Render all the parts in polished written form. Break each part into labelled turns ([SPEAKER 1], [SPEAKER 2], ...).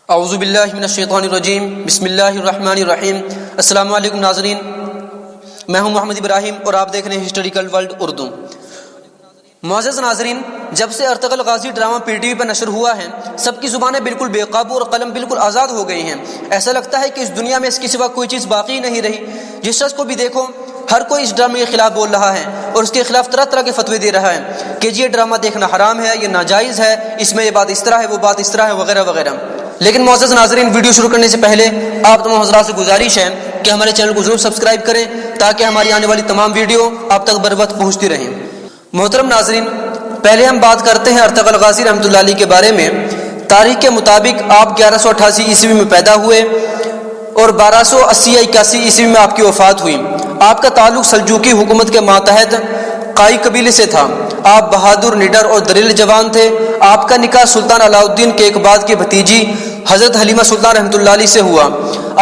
[SPEAKER 1] اعوذ باللہ من الشیطان الرجیم بسم اللہ الرحمن الرحیم۔ السلام علیکم ناظرین، میں ہوں محمد ابراہیم اور آپ دیکھ رہے ہیں ہسٹوریکل ورلڈ اردو۔ معزز ناظرین، جب سے ارتغرل غازی ڈرامہ پی ٹی وی پر نشر ہوا ہے، سب کی زبانیں بالکل بے قابو اور قلم بالکل آزاد ہو گئی ہیں۔ ایسا لگتا ہے کہ اس دنیا میں اس کے سوا کوئی چیز باقی نہیں رہی۔ جس شخص کو بھی دیکھو، ہر کوئی اس ڈرامے کے خلاف بول رہا ہے اور اس کے خلاف طرح طرح کے فتوے دے رہا ہے کہ یہ ڈرامہ دیکھنا حرام ہے، یہ ناجائز ہے، اس میں یہ بات اس طرح ہے، وہ بات اس طرح ہے، وغیرہ وغیرہ۔ لیکن معزز ناظرین، ویڈیو شروع کرنے سے پہلے آپ تمام حضرات سے گزارش ہے کہ ہمارے چینل کو ضرور سبسکرائب کریں تاکہ ہماری آنے والی تمام ویڈیو آپ تک بر وقت پہنچتی رہیں۔ محترم ناظرین، پہلے ہم بات کرتے ہیں ارتغرل غازی رحمۃ اللہ علیہ کے بارے میں۔ تاریخ کے مطابق آپ 1188 عیسوی میں پیدا ہوئے اور 1280 یا 81 عیسوی میں آپ کی وفات ہوئی۔ آپ کا تعلق سلجوقی حکومت کے ماتحت قائی قبیلے سے تھا۔ آپ بہادر، نڈر اور دلیل جوان تھے۔ آپ کا نکاح سلطان علاء الدین کے ایک بعد کی بھتیجی حضرت حلیمہ سلطان رحمۃ اللہ علیہ سے ہوا۔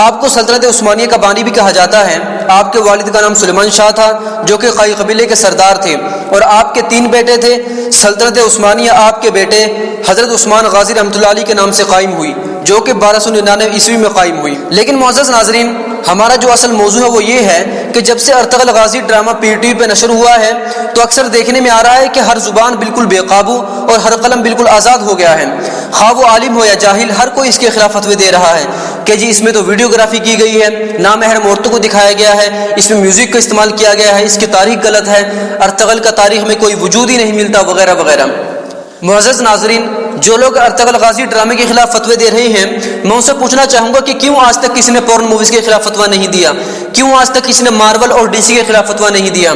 [SPEAKER 1] آپ کو سلطنت عثمانیہ کا بانی بھی کہا جاتا ہے۔ آپ کے والد کا نام سلیمان شاہ تھا جو کہ قائی قبیلے کے سردار تھے، اور آپ کے 3 بیٹے تھے۔ سلطنت عثمانیہ آپ کے بیٹے حضرت عثمان غازی رحمۃ اللہ علیہ کے نام سے قائم ہوئی، جو کہ 1299 عیسوی میں قائم ہوئی۔ لیکن معزز ناظرین، ہمارا جو اصل موضوع ہے وہ یہ ہے کہ جب سے ارتغرل غازی ڈرامہ پی ٹی وی پہ نشر ہوا ہے تو اکثر دیکھنے میں آ رہا ہے کہ ہر زبان بالکل بے قابو اور ہر قلم بالکل آزاد ہو گیا ہے۔ خواہ وہ عالم ہو یا جاہل، ہر کوئی اس کے خلاف فتوے دے رہا ہے کہ جی اس میں تو ویڈیوگرافی کی گئی ہے، نامحرم عورتوں کو دکھایا گیا ہے، اس میں میوزک کا استعمال کیا گیا ہے، اس کی تاریخ غلط ہے، ارتغرل کا تاریخ میں کوئی وجود ہی نہیں ملتا، وغیرہ وغیرہ۔ معزز ناظرین، جو لوگ ارتغرل غازی ڈرامے کے خلاف فتوے دے رہے ہیں، میں ان سے پوچھنا چاہوں گا کہ کیوں آج تک کسی نے پورن موویز کے خلاف فتویٰ نہیں دیا؟ کیوں آج تک کسی نے مارول اور ڈی سی کے خلاف فتویٰ نہیں دیا؟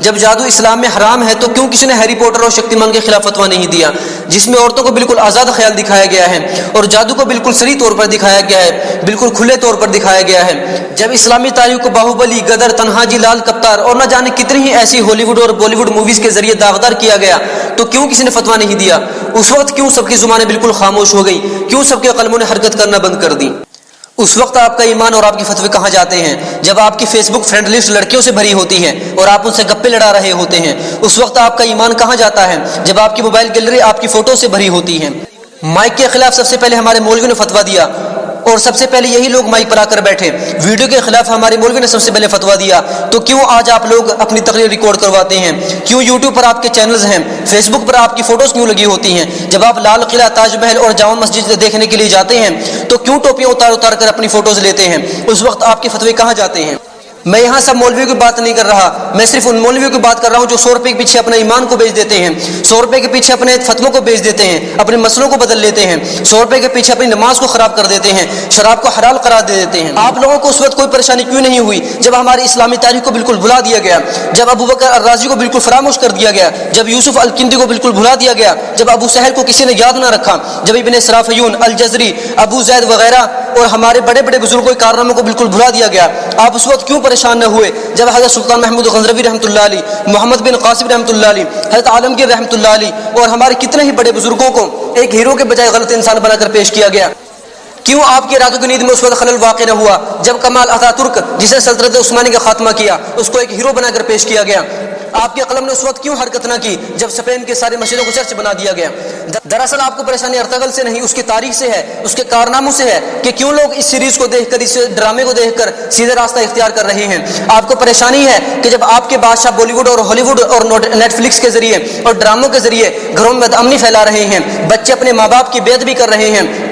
[SPEAKER 1] جب جادو اسلام میں حرام ہے تو کیوں کسی نے ہیری پوٹر اور شکتیمان کے خلاف فتویٰ نہیں دیا، جس میں عورتوں کو بالکل آزاد خیال دکھایا گیا ہے اور جادو کو بالکل صریح طور پر دکھایا گیا ہے، بالکل کھلے طور پر دکھایا گیا ہے؟ جب اسلامی تاریخ کو باہوبلی، غدر، تنہاجی، لال کپتار اور نہ جانے کتنی ہی ایسی ہالی ووڈ اور بالی ووڈ موویز کے ذریعے داغدار کیا گیا تو کیوں کسی نے فتویٰ نہیں دیا؟ اس وقت کیوں سب کی زبانیں بالکل خاموش ہو گئی؟ کیوں سب کے قلموں نے حرکت کرنا بند کر دی؟ اس وقت آپ کا ایمان اور آپ کی فتوے کہاں جاتے ہیں؟ جب آپ کی فیس بک فرینڈ لسٹ لڑکیوں سے بھری ہوتی ہے اور آپ ان سے گپے لڑا رہے ہوتے ہیں، اس وقت آپ کا ایمان کہاں جاتا ہے؟ جب آپ کی موبائل گیلری آپ کی فوٹو سے بھری ہوتی ہے۔ مائک کے خلاف سب سے پہلے ہمارے مولوی نے فتویٰ دیا اور سب سے پہلے یہی لوگ مائک پر آ کر بیٹھے۔ ویڈیو کے خلاف ہمارے مولوی نے سب سے پہلے فتویٰ دیا، تو کیوں آج آپ لوگ اپنی تقریر ریکارڈ کرواتے ہیں؟ کیوں یوٹیوب پر آپ کے چینلز ہیں؟ فیس بک پر آپ کی فوٹوز کیوں لگی ہوتی ہیں؟ جب آپ لال قلعہ، تاج محل اور جامع مسجد دیکھنے کے لیے جاتے ہیں تو کیوں ٹوپیاں اتار اتار کر اپنی فوٹوز لیتے ہیں؟ اس وقت آپ کے فتوے کہاں جاتے ہیں؟ میں یہاں سب مولویوں کی بات نہیں کر رہا، میں صرف ان مولویوں کی بات کر رہا ہوں جو 100 روپے کے پیچھے اپنے ایمان کو بیچ دیتے ہیں، 100 روپے کے پیچھے اپنے فتووں کو بیچ دیتے ہیں، اپنے مسئلوں کو بدل لیتے ہیں، 100 روپے کے پیچھے اپنی نماز کو خراب کر دیتے ہیں، شراب کو حلال قرار دے دیتے ہیں۔ آپ لوگوں کو اس وقت کوئی پریشانی کیوں نہیں ہوئی جب ہماری اسلامی تاریخ کو بالکل بھلا دیا گیا، جب ابو بکر الرازی کو بالکل فراموش کر دیا گیا، جب یوسف الکندی کو بالکل بھلا دیا گیا، جب ابو سہل کو کسی نے یاد نہ رکھا، جب ابن اسرافیون، الجزری، ابو زید وغیرہ اور ہمارے بڑے بڑے بزرگوں کے کارناموں کو بالکل بھلا دیا گیا؟ آپ اس وقت کیوں پریشان نہ ہوئے جب حضرت سلطان محمود غزنوی رحمۃ اللہ علیہ، محمد بن قاسم رحمۃ اللہ علیہ، حضرت عالمگیر رحمۃ اللہ علیہ اور ہمارے کتنے ہی بڑے بزرگوں کو ایک ہیرو کے بجائے غلط انسان بنا کر پیش کیا گیا؟ کیوں آپ کی راتوں کی نیند میں اس وقت خلل واقع نہ ہوا جب کمال اتا ترک، جسے سلطنت عثمانی کا خاتمہ کیا، اس کو ایک ہیرو بنا کر پیش کیا گیا؟ آپ کے قلم نے اس وقت کیوں حرکت نہ کی جب اسپین کے سارے مسجدوں کو چرچ بنا دیا گیا؟ دراصل آپ کو پریشانی ارتغرل سے نہیں، اس کی تاریخ سے ہے، اس کے کارناموں سے ہے کہ کیوں لوگ اس سیریز کو دیکھ کر، اس ڈرامے کو دیکھ کر سیدھے راستہ اختیار کر رہے ہیں۔ آپ کو پریشانی ہے کہ جب آپ کے بادشاہ بالی ووڈ اور ہالی ووڈ اور نیٹ فلکس کے ذریعے اور ڈراموں کے ذریعے گھروں میں بدامنی پھیلا رہے ہیں، بچے اپنے ماں باپ کی بے ادبی کر رہے ہیں،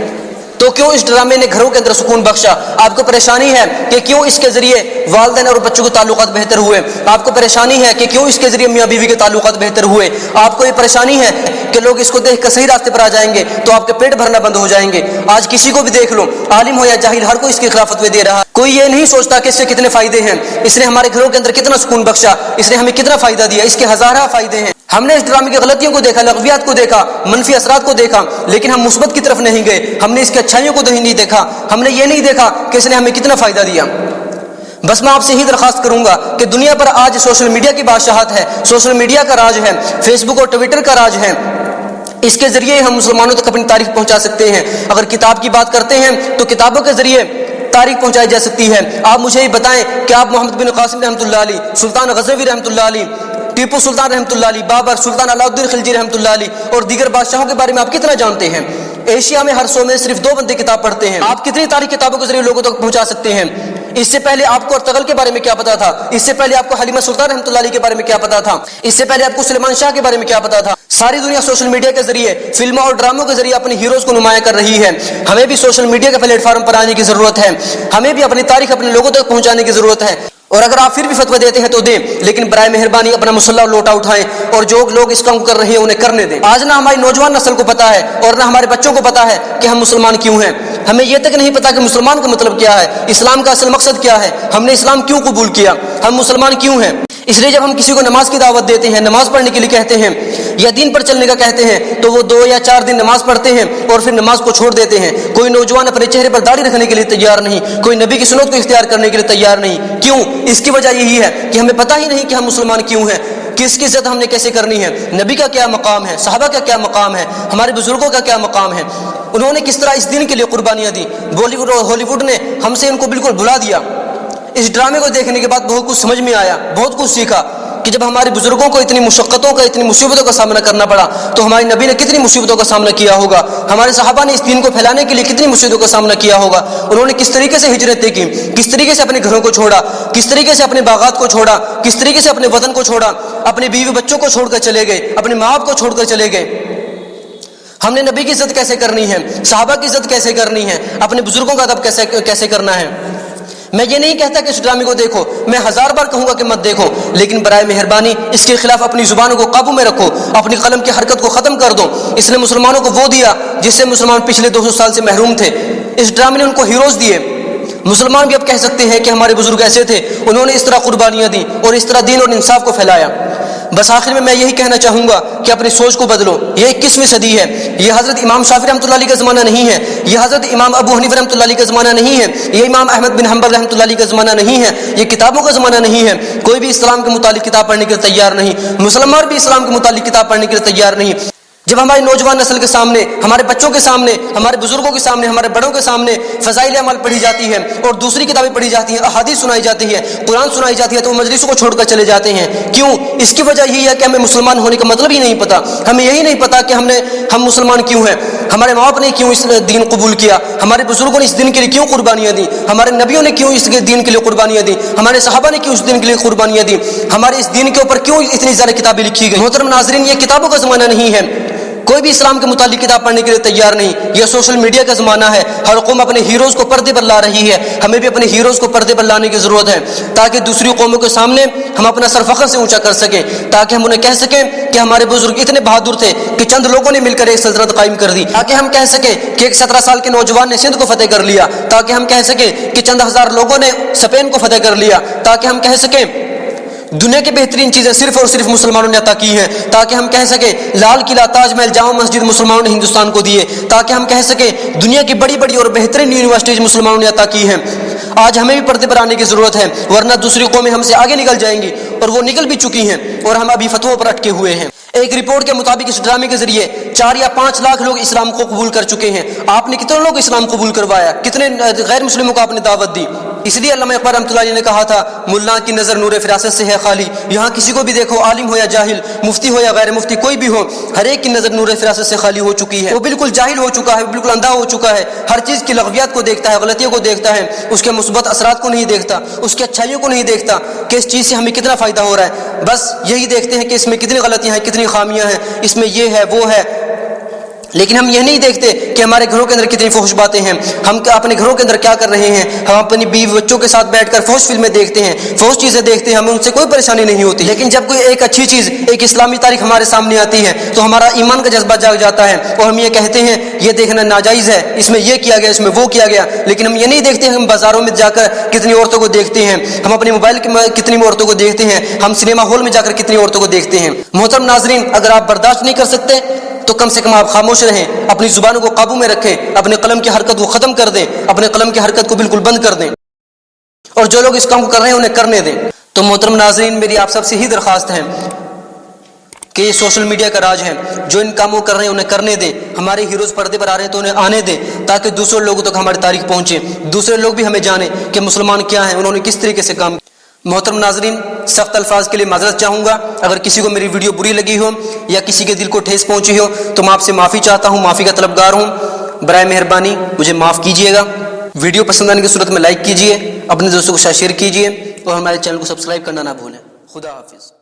[SPEAKER 1] تو کیوں اس ڈرامے نے گھروں کے اندر سکون بخشا؟ آپ کو پریشانی ہے کہ کیوں اس کے ذریعے والدین اور بچوں کے تعلقات بہتر ہوئے؟ آپ کو پریشانی ہے کہ کیوں اس کے ذریعے میاں بیوی کے تعلقات بہتر ہوئے؟ آپ کو یہ پریشانی ہے کہ لوگ اس کو دیکھ کر صحیح راستے پر آ جائیں گے تو آپ کے پیٹ بھرنا بند ہو جائیں گے۔ آج کسی کو بھی دیکھ لو، عالم ہو یا جاہل، ہر کوئی اس کے خلاف فتوے دے رہا۔ کوئی یہ نہیں سوچتا کہ اس سے کتنے فائدے ہیں، اس نے ہمارے گھروں کے اندر کتنا سکون بخشا، اس نے ہمیں کتنا فائدہ دیا، اس کے ہزارہ فائدے ہیں۔ ہم نے اس ڈرامے کی غلطیوں کو دیکھا، لغویات کو دیکھا، منفی اثرات کو دیکھا، لیکن ہم مثبت کی طرف نہیں گئے۔ ہم نے اس کی اچھائیوں کو نہیں دیکھا، ہم نے یہ نہیں دیکھا کہ اس نے ہمیں کتنا فائدہ دیا۔ بس میں آپ سے ہی درخواست کروں گا کہ دنیا پر آج سوشل میڈیا کی بادشاہت ہے، سوشل میڈیا کا راج ہے، فیس بک اور ٹویٹر کا راج ہے۔ اس کے ذریعے ہم مسلمانوں تک اپنی تاریخ پہنچا سکتے ہیں۔ اگر کتاب کی بات کرتے ہیں تو کتابوں کے ذریعے تاریخ پہنچائی جا سکتی ہے۔ آپ مجھے یہ بتائیں کہ آپ محمد بن قاسم رحمۃ اللہ علیہ، سلطان غزنوی رحمۃ اللہ علیہ، ٹیپو سلطان رحمۃ اللہ علیہ، بابر، سلطان علاء الدین خلجی رحمۃ اللہ علیہ اور دیگر بادشاہوں کے بارے میں آپ کتنا جانتے ہیں؟ ایشیا میں ہر 100 میں صرف 2 بندے کتاب پڑھتے ہیں. آپ کتنی تاریخ کتابوں کے ذریعے لوگوں تک پہنچا سکتے ہیں؟ اس سے پہلے آپ کو ارتغرل کے بارے میں کیا پتا تھا؟ اس سے پہلے آپ کو حلیمہ سلطان رحمۃ اللہ علیہ کے بارے میں کیا پتا تھا؟ اس سے پہلے آپ کو سلیمان شاہ کے بارے میں کیا پتا تھا؟ ساری دنیا سوشل میڈیا کے ذریعے فلموں اور ڈراموں کے ذریعے اپنے ہیروز کو نمایاں کر رہی ہے. ہمیں بھی سوشل میڈیا کے پلیٹ فارم پر آنے کی ضرورت ہے. ہمیں بھی اپنی تاریخ اپنے لوگوں تک پہنچانے کی ضرورت ہے. اور اگر آپ پھر بھی فتویٰ دیتے ہیں تو دیں، لیکن برائے مہربانی اپنا مسلح لوٹا اٹھائیں اور جو لوگ اس کام کو کر رہے ہیں انہیں کرنے دیں. آج نہ ہماری نوجوان نسل کو پتا ہے اور نہ ہمارے بچوں کو پتا ہے کہ ہم مسلمان کیوں ہیں. ہمیں یہ تک نہیں پتا کہ مسلمان کا مطلب کیا ہے، اسلام کا اصل مقصد کیا ہے، ہم نے اسلام کیوں قبول کیا، ہم مسلمان کیوں ہیں. اس لیے جب ہم کسی کو نماز کی دعوت دیتے ہیں، نماز پڑھنے کے لیے کہتے ہیں یا دین پر چلنے کا کہتے ہیں، تو وہ 2 یا 4 دن نماز پڑھتے ہیں اور پھر نماز کو چھوڑ دیتے ہیں. کوئی نوجوان اپنے چہرے پر داڑھی رکھنے کے لیے تیار نہیں، کوئی نبی کی سنت کو اختیار کرنے کے لیے تیار نہیں. کیوں؟ اس کی وجہ یہی ہے کہ ہمیں پتہ ہی نہیں کہ ہم مسلمان کیوں ہیں، کس کی عزت ہم نے کیسے کرنی ہے، نبی کا کیا مقام ہے، صحابہ کا کیا مقام ہے، ہمارے بزرگوں کا کیا مقام ہے، انہوں نے کس طرح اس دین کے لیے قربانیاں دی. بالی ووڈ اور ہالی ووڈ نے ہم سے ان کو بالکل بھلا دیا. اس ڈرامے کو دیکھنے کے بعد بہت کچھ سمجھ میں آیا، بہت کچھ سیکھا کہ جب ہمارے بزرگوں کو اتنی مشقتوں کا، اتنی مصیبتوں کا سامنا کرنا پڑا تو ہمارے نبی نے کتنی مصیبتوں کا سامنا کیا ہوگا، ہمارے صحابہ نے اس دین کو پھیلانے کے لیے کتنی مصیبتوں کا سامنا کیا ہوگا. انہوں نے کس طریقے سے ہجرتیں کی، کس طریقے سے اپنے گھروں کو چھوڑا، کس طریقے سے اپنے باغات کو چھوڑا، کس طریقے سے اپنے وطن کو چھوڑا، اپنے بیوی بچوں کو چھوڑ کر چلے گئے، اپنے ماں باپ کو چھوڑ کر چلے گئے. ہم نے نبی کی عزت کیسے کرنی ہے، صحابہ کی عزت کیسے کرنی ہے، اپنے بزرگوں کا ادب کیسے کرنا ہے. میں یہ نہیں کہتا کہ اس ڈرامے کو دیکھو، میں 1000 بار کہوں گا کہ مت دیکھو، لیکن برائے مہربانی اس کے خلاف اپنی زبانوں کو قابو میں رکھو، اپنی قلم کی حرکت کو ختم کر دو. اس نے مسلمانوں کو وہ دیا جس سے مسلمان پچھلے 200 سال سے محروم تھے. اس ڈرامے نے ان کو ہیروز دیے. مسلمان بھی اب کہہ سکتے ہیں کہ ہمارے بزرگ ایسے تھے، انہوں نے اس طرح قربانیاں دی اور اس طرح دین اور انصاف کو پھیلایا. بس آخر میں یہی کہنا چاہوں گا کہ اپنی سوچ کو بدلو. یہ 21ویں صدی ہے، یہ حضرت امام شافعی رحمۃ اللہ علیہ کا زمانہ نہیں ہے، یہ حضرت امام ابو حنیفہ رحمۃ اللہ علیہ کا زمانہ نہیں ہے، یہ امام احمد بن حنبل رحمۃ اللہ علیہ کا زمانہ نہیں ہے، یہ کتابوں کا زمانہ نہیں ہے. کوئی بھی اسلام کے متعلق کتاب پڑھنے کے لیے تیار نہیں، مسلمان بھی اسلام کے متعلق کتاب پڑھنے کے لیے تیار نہیں. جب ہماری نوجوان نسل کے سامنے، ہمارے بچوں کے سامنے، ہمارے بزرگوں کے سامنے، ہمارے بڑوں کے سامنے فضائل اعمال پڑھی جاتی ہے اور دوسری کتابیں پڑھی جاتی ہیں، احادیث سنائی جاتی ہے، قرآن سنائی جاتی ہے، تو وہ مجلسوں کو چھوڑ کر چلے جاتے ہیں. کیوں؟ اس کی وجہ یہی ہے کہ ہمیں مسلمان ہونے کا مطلب ہی نہیں پتا. ہمیں یہی نہیں پتا کہ ہم مسلمان کیوں ہیں، ہمارے ماں باپ نے کیوں اس دین قبول کیا، ہمارے بزرگوں نے اس دین کے لیے کیوں قربانیاں دی، ہمارے نبیوں نے کیوں اس دین کے لیے قربانیاں دی، ہمارے صحابہ نے کیوں اس دین کے لیے قربانیاں دی، ہمارے اس دین کے اوپر کیوں اتنی زیادہ کتابیں لکھی گئی. محترم ناظرین، یہ کتابوں کا زمانہ نہیں ہے، کوئی بھی اسلام کے متعلق کتاب پڑھنے کے لیے تیار نہیں. یہ سوشل میڈیا کا زمانہ ہے، ہر قوم اپنے ہیروز کو پردے پر لا رہی ہے. ہمیں بھی اپنے ہیروز کو پردے پر لانے کی ضرورت ہے تاکہ دوسری قوموں کے سامنے ہم اپنا سر فخر سے اونچا کر سکیں، تاکہ ہم انہیں کہہ سکیں کہ ہمارے بزرگ اتنے بہادر تھے کہ چند لوگوں نے مل کر ایک سلطنت قائم کر دی، تاکہ ہم کہہ سکیں کہ ایک 17 سال کے نوجوان نے سندھ کو فتح کر لیا، تاکہ ہم کہہ سکیں کہ چند ہزار لوگوں نے اسپین کو فتح کر لیا، تاکہ ہم کہہ سکیں دنیا کی بہترین چیزیں صرف اور صرف مسلمانوں نے عطا کی ہیں، تاکہ ہم کہہ سکیں لال قلعہ، تاج محل، جامع مسجد مسلمانوں نے ہندوستان کو دیے، تاکہ ہم کہہ سکیں دنیا کی بڑی بڑی اور بہترین یونیورسٹیز مسلمانوں نے عطا کی ہیں. آج ہمیں بھی پردے پر آنے کی ضرورت ہے، ورنہ دوسری قومیں ہم سے آگے نکل جائیں گی، اور وہ نکل بھی چکی ہیں اور ہم ابھی فتووں پر اٹکے ہوئے ہیں. ایک رپورٹ کے مطابق اس ڈرامے کے ذریعے 4 یا 5 لاکھ لوگ اسلام کو قبول کر چکے ہیں. آپ نے کتنے لوگ اسلام قبول کروایا، کتنے غیر مسلموں کو آپ نے دعوت دی. اس لیے علامہ اقبال رحمۃ اللہ علیہ نے کہا تھا، ملا کی نظر نور فراست سے ہے خالی. یہاں کسی کو بھی دیکھو، عالم ہو یا جاہل، مفتی ہو یا غیر مفتی، کوئی بھی ہو، ہر ایک کی نظر نور فراست سے خالی ہو چکی ہے. وہ بالکل جاہل ہو چکا ہے، بالکل اندھا ہو چکا ہے، ہر چیز کی لغویات کو دیکھتا ہے، غلطیوں کو دیکھتا ہے، اس کے مثبت اثرات کو نہیں دیکھتا، اس کی اچھائیوں کو نہیں دیکھتا کہ اس چیز سے ہمیں کتنا فائدہ ہو رہا ہے. بس یہی دیکھتے ہیں کہ اس میں کتنی غلطیاں ہیں، کتنی خامیاں ہیں، اس میں یہ ہے وہ ہے. لیکن ہم یہ نہیں دیکھتے کہ ہمارے گھروں کے اندر کتنی فحش باتیں ہیں، ہم اپنے گھروں کے اندر کیا کر رہے ہیں. ہم اپنی بیوی بچوں کے ساتھ بیٹھ کر فحش فلمیں دیکھتے ہیں، فحش چیزیں دیکھتے ہیں، ہمیں ان سے کوئی پریشانی نہیں ہوتی. لیکن جب کوئی ایک اچھی چیز، ایک اسلامی تاریخ ہمارے سامنے آتی ہے تو ہمارا ایمان کا جذبہ جاگ جاتا ہے اور ہم یہ کہتے ہیں یہ دیکھنا ناجائز ہے، اس میں یہ کیا گیا، اس میں وہ کیا گیا. لیکن ہم یہ نہیں دیکھتے، ہم بازاروں میں جا کر کتنی عورتوں کو دیکھتے ہیں، ہم اپنے موبائل میں کتنی عورتوں کو دیکھتے ہیں، ہم سنیما ہال میں جا کر کتنی عورتوں کو دیکھتے ہیں. محترم ناظرین، اگر آپ برداشت نہیں کر سکتے تو کم سے کم آپ خاموش رہیں، اپنی زبانوں کو قابو میں رکھیں، اپنے قلم کی حرکت کو ختم کر دیں، اپنے قلم کی حرکت کو بالکل بند کر دیں، اور جو لوگ اس کام کو کر رہے ہیں انہیں کرنے دیں. تو محترم ناظرین، میری آپ سب سے ہی درخواست ہے کہ یہ سوشل میڈیا کا راج ہے، جو ان کاموں کر رہے ہیں انہیں کرنے دیں. ہمارے ہیروز پردے پر آ رہے ہیں تو انہیں آنے دیں، تاکہ دوسرے لوگوں تک ہماری تاریخ پہنچے، دوسرے لوگ بھی ہمیں جانیں کہ مسلمان کیا ہیں، انہوں نے کس طریقے سے کام. محترم ناظرین، سخت الفاظ کے لیے معذرت چاہوں گا. اگر کسی کو میری ویڈیو بری لگی ہو یا کسی کے دل کو ٹھیس پہنچی ہو تو میں آپ سے معافی چاہتا ہوں، معافی کا طلبگار ہوں. برائے مہربانی مجھے معاف کیجیے گا. ویڈیو پسند آنے کی صورت میں لائک کیجیے, اپنے دوستوں کے ساتھ شیئر کیجیے اور ہمارے چینل کو سبسکرائب کرنا نہ بھولیں. خدا حافظ.